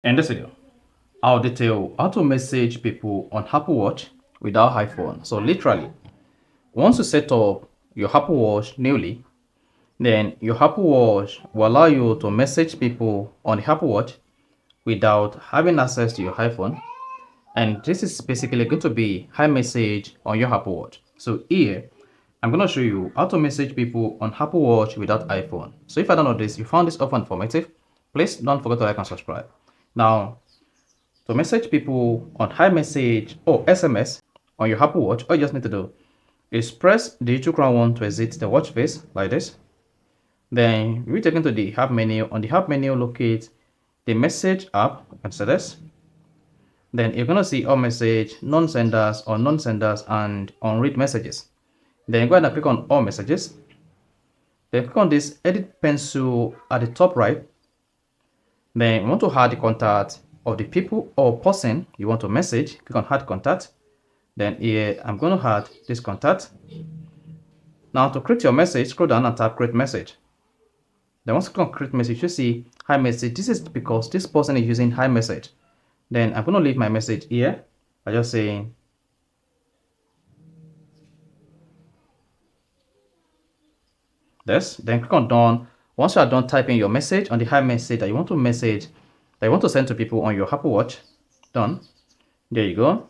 In this video, I'll detail how to message people on Apple Watch without iPhone. So literally, once you set up your Apple Watch newly, then your Apple Watch will allow you to message people on the Apple Watch without having access to your iPhone. And this is basically going to be iMessage on your Apple Watch. So here, I'm going to show you how to message people on Apple Watch without iPhone. So if I don't know this, you found this often informative, please don't forget to like and subscribe. Now, to message people on iMessage or SMS on your Apple Watch, all you just need to do is press the 2-crown one to exit the watch face like this. Then you'll be taken to the app menu. On the app menu, locate the message app and set this. Then you're gonna see all message, non-senders or non-senders and unread messages. Then go ahead and click on all messages. Then click on this edit pencil at the top right. Then you want to add the contact of the people or person you want to message. Click on add contact. Then here I'm going to add this contact. Now to create your message, scroll down and tap create message. Then once you click on create message, you see iMessage. This is because this person is using iMessage. Then I'm going to leave my message here by just saying this. Then click on done. Once you are done typing your message on the iMessage that you want to message, that you want to send to people on your Apple Watch, done. There you go.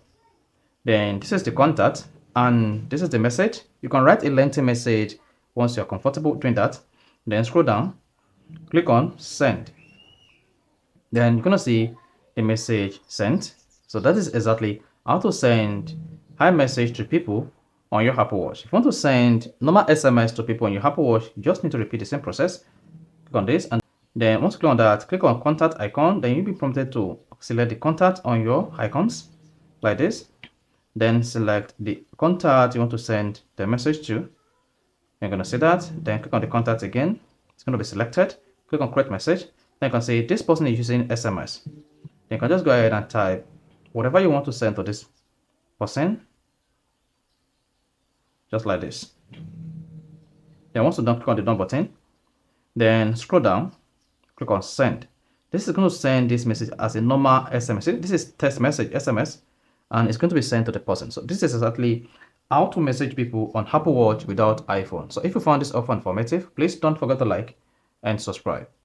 Then this is the contact and this is the message. You can write a lengthy message once you're comfortable doing that. Then scroll down, click on send. Then you're gonna see a message sent. So that is exactly how to send iMessage to people on your Apple Watch. If you want to send normal SMS to people on your Apple Watch, you just need to repeat the same process. Click on this, and then once you click on that, click on contact icon. Then you'll be prompted to select the contact on your icons like this. Then select the contact you want to send the message to. You're going to see that. Then click on the contact again. It's going to be selected. Click on create message. Then you can say this person is using SMS. Then you can just go ahead and type whatever you want to send to this person, just like this. Then once you're done, click on the done button. Then scroll down, click on send. This is going to send this message as a normal SMS. This is text message SMS. And it's going to be sent to the person. So this is exactly how to message people on Apple Watch without iPhone. So if you found this offer informative, please don't forget to like and subscribe.